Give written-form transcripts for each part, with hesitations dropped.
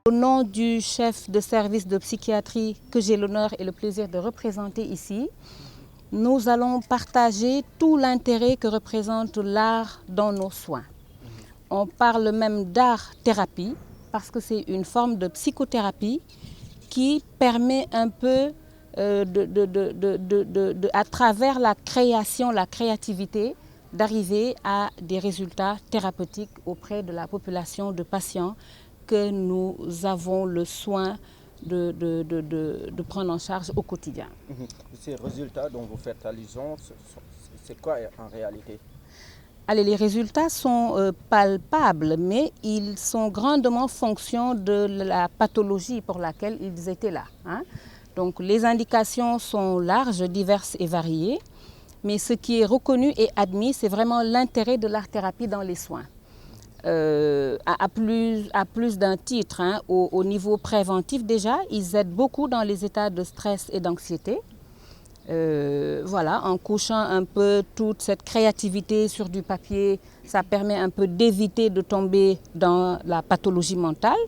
Au nom du chef de service de psychiatrie que j'ai l'honneur et le plaisir de représenter ici, nous allons partager tout l'intérêt que représente l'art dans nos soins. On parle même d'art-thérapie parce que c'est une forme de psychothérapie qui permet un peu à travers la création, la créativité, d'arriver à des résultats thérapeutiques auprès de la population de patients que nous avons le soin de prendre en charge au quotidien. Ces résultats dont vous faites allusion, c'est quoi en réalité? Allez, les résultats sont palpables, mais ils sont grandement fonction de la pathologie pour laquelle ils étaient là. Donc les indications sont larges, diverses et variées, mais ce qui est reconnu et admis, c'est vraiment l'intérêt de l'art-thérapie dans les soins. À plus d'un titre, au niveau préventif déjà, ils aident beaucoup dans les états de stress et d'anxiété. Voilà, en couchant un peu toute cette créativité sur du papier, ça permet un peu d'éviter de tomber dans la pathologie mentale.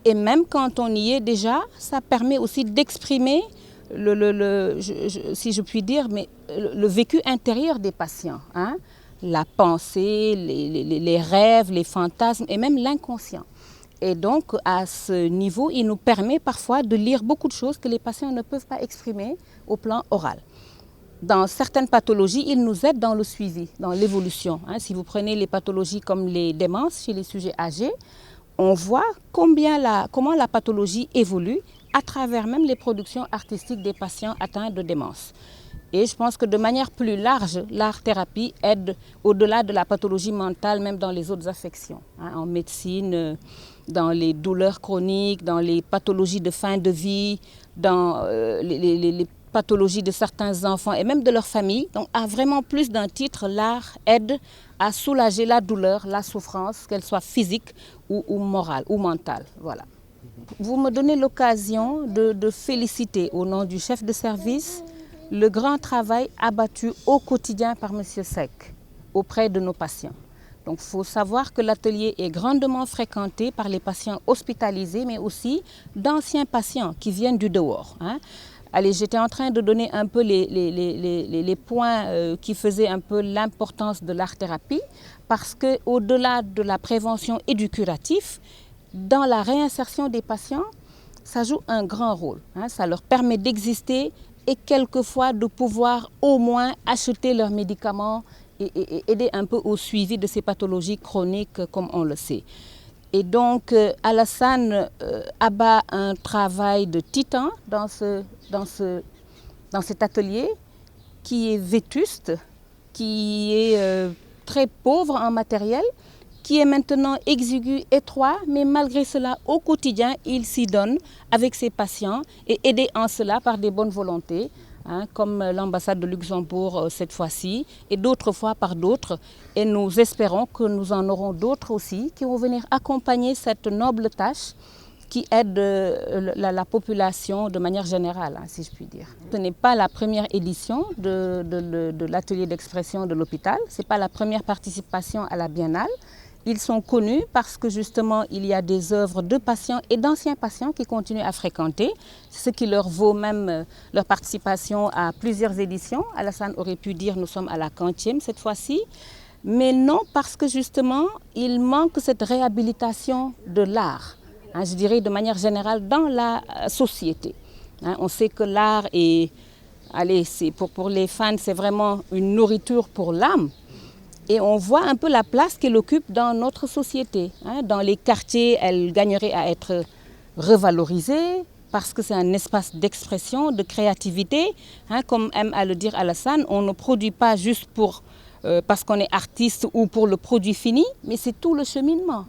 Et même quand on y est déjà, ça permet aussi d'exprimer, si je puis dire, mais le vécu intérieur des patients. La pensée, les rêves, les fantasmes et même l'inconscient. Et donc, à ce niveau, il nous permet parfois de lire beaucoup de choses que les patients ne peuvent pas exprimer au plan oral. Dans certaines pathologies, il nous aide dans le suivi, dans l'évolution. Si vous prenez les pathologies comme les démences chez les sujets âgés, on voit comment la pathologie évolue à travers même les productions artistiques des patients atteints de démence. Et je pense que de manière plus large, l'art-thérapie aide au-delà de la pathologie mentale, même dans les autres affections. En médecine, dans les douleurs chroniques, dans les pathologies de fin de vie, dans les pathologies de certains enfants et même de leur famille. Donc, à vraiment plus d'un titre, l'art aide à soulager la douleur, la souffrance, qu'elle soit physique ou morale ou mentale. Voilà. Vous me donnez l'occasion de féliciter au nom du chef de service le grand travail abattu au quotidien par M. Seck auprès de nos patients. Donc, il faut savoir que l'atelier est grandement fréquenté par les patients hospitalisés, mais aussi d'anciens patients qui viennent du dehors. Allez, j'étais en train de donner un peu les points qui faisaient un peu l'importance de l'art-thérapie, parce qu'au-delà de la prévention et du curatif, dans la réinsertion des patients, ça joue un grand rôle. Ça leur permet d'exister et quelquefois de pouvoir au moins acheter leurs médicaments et aider un peu au suivi de ces pathologies chroniques comme on le sait. Et donc Alassane abat un travail de titan dans cet atelier qui est vétuste, qui est très pauvre en matériel, qui est maintenant exigu, étroit, mais malgré cela, au quotidien, il s'y donne avec ses patients et aidé en cela par des bonnes volontés, comme l'ambassade de Luxembourg cette fois-ci, et d'autres fois par d'autres. Et nous espérons que nous en aurons d'autres aussi qui vont venir accompagner cette noble tâche qui aide la population de manière générale, si je puis dire. Ce n'est pas la première édition de l'atelier d'expression de l'hôpital, ce n'est pas la première participation à la biennale. Ils sont connus parce que justement il y a des œuvres de patients et d'anciens patients qui continuent à fréquenter, ce qui leur vaut même leur participation à plusieurs éditions. Alassane aurait pu dire nous sommes à la 40e cette fois-ci, mais non parce que justement il manque cette réhabilitation de l'art, je dirais de manière générale dans la société. On sait que l'art est, pour les fans c'est vraiment une nourriture pour l'âme. Et on voit un peu la place qu'elle occupe dans notre société. Dans les quartiers, elle gagnerait à être revalorisée parce que c'est un espace d'expression, de créativité. Comme aime à le dire Alassane, on ne produit pas juste parce qu'on est artiste ou pour le produit fini, mais c'est tout le cheminement.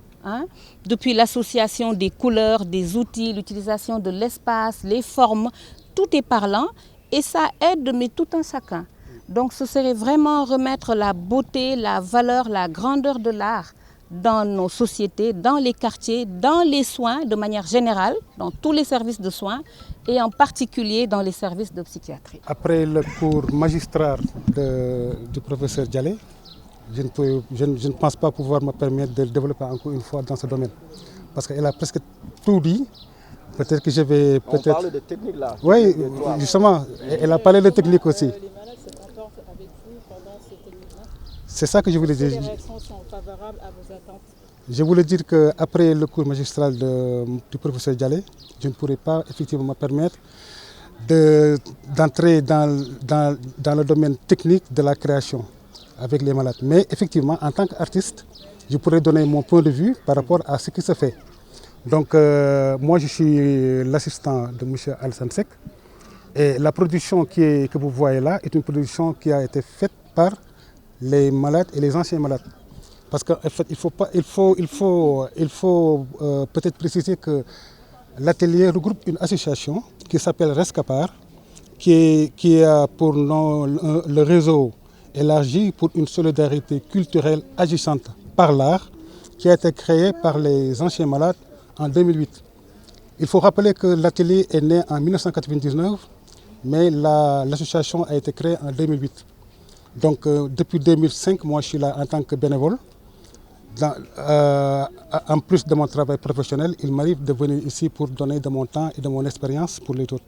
Depuis l'association des couleurs, des outils, l'utilisation de l'espace, les formes, tout est parlant et ça aide, mais tout un chacun. Donc ce serait vraiment remettre la beauté, la valeur, la grandeur de l'art dans nos sociétés, dans les quartiers, dans les soins de manière générale, dans tous les services de soins et en particulier dans les services de psychiatrie. Après le cours magistral du professeur Dialé, je ne pense pas pouvoir me permettre de le développer encore une fois dans ce domaine. parce qu'elle a presque tout dit. Peut-être que je vais... On parle de technique là. Oui, justement, elle a parlé de technique aussi. Les malades se comportent avec vous pendant ces techniques-là. C'est ça que je voulais dire. Les réactions sont favorables à vos attentes. Je voulais dire qu'après le cours magistral du professeur Dialé, je ne pourrais pas effectivement me permettre d'entrer dans le domaine technique de la création avec les malades. Mais effectivement, en tant qu'artiste, je pourrais donner mon point de vue par rapport à ce qui se fait. Donc moi je suis l'assistant de M. Alassane Seck et la production que vous voyez là est une production qui a été faite par les malades et les anciens malades. Parce qu'en fait, il faut peut-être préciser que l'atelier regroupe une association qui s'appelle Rescapar, qui a pour nom le réseau élargi pour une solidarité culturelle agissante par l'art, qui a été créé par les anciens malades en 2008. Il faut rappeler que l'atelier est né en 1999, mais l'association a été créée en 2008. Donc depuis 2005, moi je suis là en tant que bénévole. En plus de mon travail professionnel, il m'arrive de venir ici pour donner de mon temps et de mon expérience pour les autres.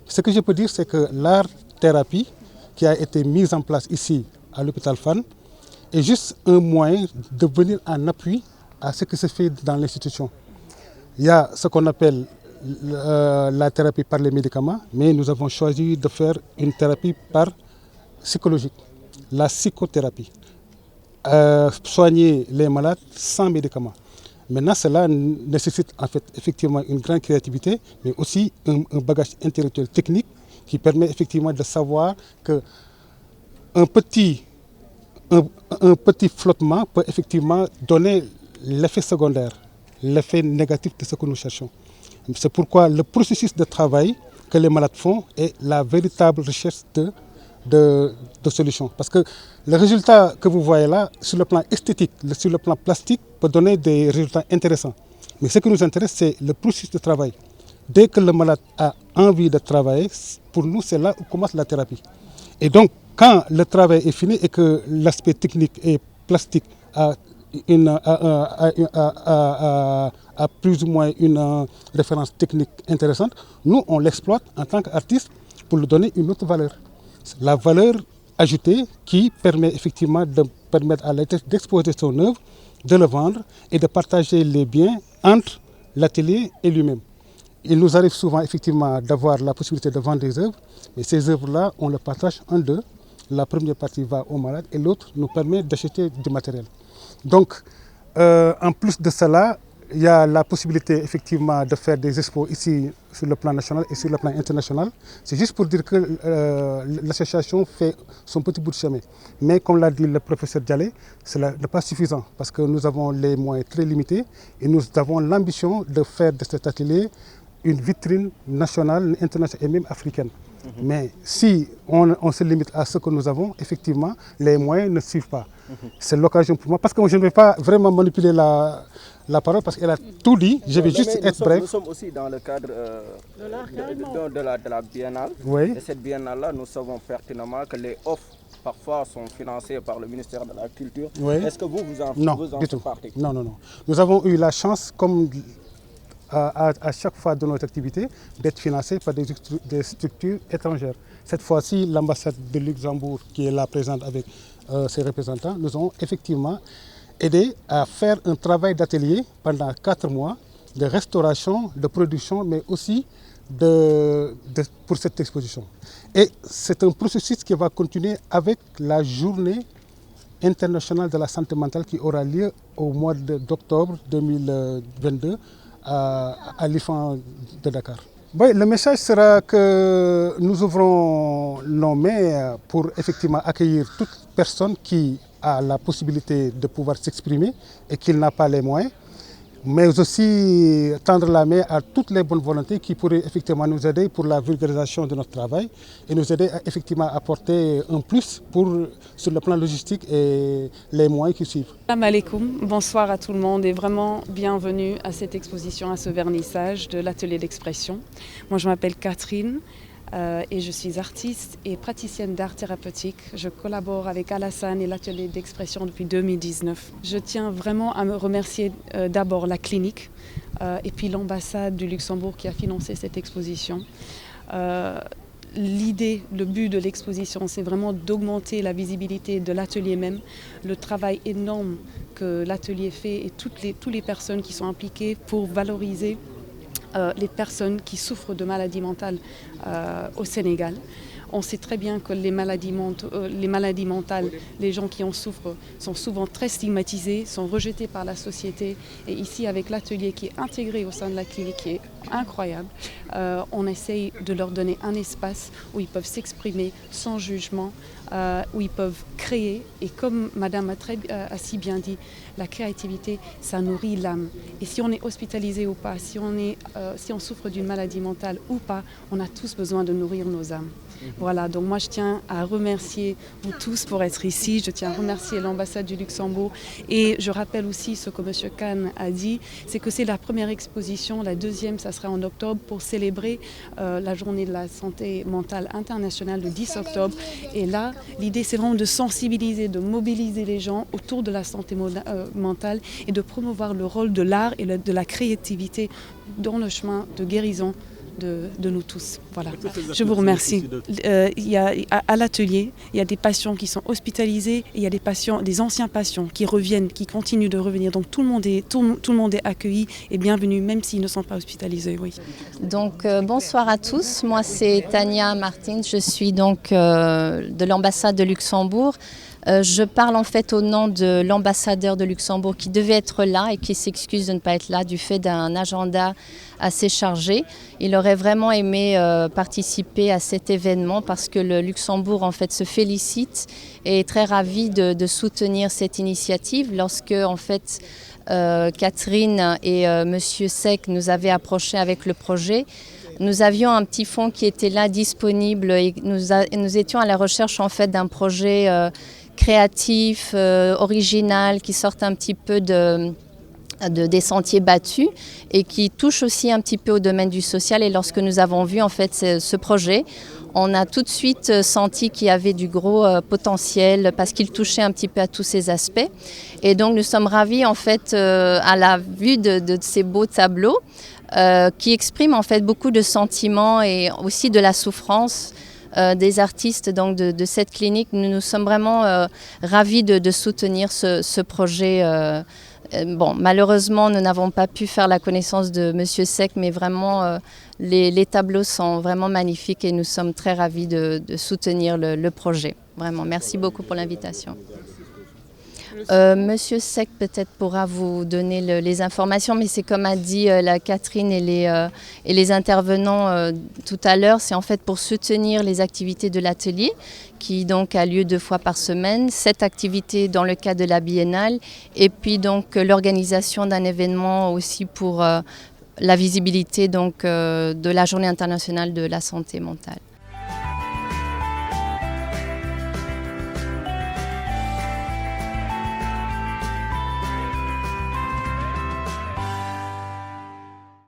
Ce que je peux dire, c'est que l'art-thérapie qui a été mise en place ici à l'hôpital Fann est juste un moyen de venir en appui à ce qui se fait dans l'institution. Il y a ce qu'on appelle la thérapie par les médicaments, mais nous avons choisi de faire une thérapie par psychologique, la psychothérapie. Soigner les malades sans médicaments. Maintenant, cela nécessite en fait effectivement une grande créativité, mais aussi un bagage intellectuel technique qui permet effectivement de savoir que un petit flottement peut effectivement donner l'effet secondaire, l'effet négatif de ce que nous cherchons. C'est pourquoi le processus de travail que les malades font est la véritable recherche de solutions. Parce que le résultat que vous voyez là, sur le plan esthétique, sur le plan plastique, peut donner des résultats intéressants. Mais ce qui nous intéresse, c'est le processus de travail. Dès que le malade a envie de travailler, pour nous, c'est là où commence la thérapie. Et donc, quand le travail est fini et que l'aspect technique et plastique a plus ou moins une référence technique intéressante, nous, on l'exploite en tant qu'artiste pour lui donner une autre valeur. La valeur ajoutée qui permet effectivement de permettre à l'artiste d'exposer son œuvre, de le vendre et de partager les biens entre l'atelier et lui-même. Il nous arrive souvent effectivement d'avoir la possibilité de vendre des œuvres, mais ces œuvres-là, on les partage en deux. La première partie va aux malades et l'autre nous permet d'acheter du matériel. Donc, en plus de cela, il y a la possibilité effectivement de faire des expos ici sur le plan national et sur le plan international. C'est juste pour dire que l'association fait son petit bout de chemin. Mais comme l'a dit le professeur Dialé, cela n'est pas suffisant parce que nous avons les moyens très limités et nous avons l'ambition de faire de cet atelier une vitrine nationale, internationale et même africaine. Mais si on se limite à ce que nous avons, effectivement, les moyens ne suivent pas. C'est l'occasion pour moi, parce que je ne vais pas vraiment manipuler la parole, parce qu'elle a tout dit, je vais juste être bref. Nous sommes aussi dans le cadre de la biennale. Oui. Et cette biennale-là, nous savons pertinemment que les offres parfois sont financées par le ministère de la Culture. Oui. Est-ce que vous en faites partie? Non, non, non. Nous avons eu la chance, comme à chaque fois de notre activité, d'être financés par des structures étrangères. Cette fois-ci, l'ambassade de Luxembourg, qui est là présente avec ses représentants, nous ont effectivement aidé à faire un travail d'atelier pendant 4 mois de restauration, de production, mais aussi pour cette exposition. Et c'est un processus qui va continuer avec la journée internationale de la santé mentale qui aura lieu au mois d'octobre 2022 à l'IFAN de Dakar. Oui, le message sera que nous ouvrons nos mains pour effectivement accueillir toute personne qui a la possibilité de pouvoir s'exprimer et qui n'a pas les moyens, mais aussi tendre la main à toutes les bonnes volontés qui pourraient effectivement nous aider pour la vulgarisation de notre travail et nous aider à effectivement apporter un plus sur le plan logistique et les moyens qui suivent. Salam alaikum, bonsoir à tout le monde et vraiment bienvenue à cette exposition, à ce vernissage de l'atelier d'expression. Moi je m'appelle Catherine et je suis artiste et praticienne d'art thérapeutique. Je collabore avec Alassane et l'atelier d'expression depuis 2019. Je tiens vraiment à me remercier d'abord la clinique et puis l'ambassade du Luxembourg qui a financé cette exposition. Le but de l'exposition, c'est vraiment d'augmenter la visibilité de l'atelier même, le travail énorme que l'atelier fait et toutes les personnes qui sont impliquées pour valoriser les personnes qui souffrent de maladies mentales au Sénégal. On sait très bien que les maladies mentales, les gens qui en souffrent sont souvent très stigmatisés, sont rejetés par la société. Et ici, avec l'atelier qui est intégré au sein de la clinique, qui est incroyable, on essaye de leur donner un espace où ils peuvent s'exprimer sans jugement, où ils peuvent créer. Et comme Madame a si bien dit, la créativité, ça nourrit l'âme. Et si on est hospitalisé ou pas, si on souffre d'une maladie mentale ou pas, on a tous besoin de nourrir nos âmes. Voilà, donc moi je tiens à remercier vous tous pour être ici, je tiens à remercier l'ambassade du Luxembourg et je rappelle aussi ce que M. Kahn a dit, c'est que c'est la première exposition, la deuxième ça sera en octobre pour célébrer la journée de la santé mentale internationale le 10 octobre et là l'idée c'est vraiment de sensibiliser, de mobiliser les gens autour de la santé mentale et de promouvoir le rôle de l'art et de la créativité dans le chemin de guérison de nous tous. Voilà. Je vous remercie. À l'atelier, il y a des patients qui sont hospitalisés et il y a des anciens patients qui reviennent, qui continuent de revenir. Donc tout le monde est accueilli et bienvenu, même s'ils ne sont pas hospitalisés. Oui. Donc bonsoir à tous. Moi c'est Tania Martins. Je suis donc de l'ambassade de Luxembourg. Je parle en fait au nom de l'ambassadeur de Luxembourg qui devait être là et qui s'excuse de ne pas être là du fait d'un agenda assez chargé. Il aurait vraiment aimé participer à cet événement parce que le Luxembourg en fait se félicite et est très ravi de soutenir cette initiative. Lorsque en fait Catherine et Monsieur Sec nous avaient approchés avec le projet, nous avions un petit fonds qui était là disponible et nous étions à la recherche en fait d'un projet créatif, original, qui sorte un petit peu des sentiers battus et qui touche aussi un petit peu au domaine du social. Et lorsque nous avons vu en fait ce projet, on a tout de suite senti qu'il y avait du gros potentiel parce qu'il touchait un petit peu à tous ces aspects. Et donc nous sommes ravis en fait à la vue de ces beaux tableaux qui expriment en fait beaucoup de sentiments et aussi de la souffrance des artistes donc de cette clinique. Nous sommes vraiment ravis de soutenir ce projet. Bon, malheureusement, nous n'avons pas pu faire la connaissance de Monsieur Sec, mais vraiment, les tableaux sont vraiment magnifiques et nous sommes très ravis de soutenir le projet. Vraiment, merci beaucoup pour l'invitation. Monsieur Sec peut-être pourra vous donner les informations, mais c'est comme a dit la Catherine et les intervenants tout à l'heure, c'est en fait pour soutenir les activités de l'atelier qui donc a lieu 2 fois par semaine, cette activité dans le cadre de la biennale et puis donc l'organisation d'un événement aussi pour la visibilité donc, de la Journée internationale de la santé mentale.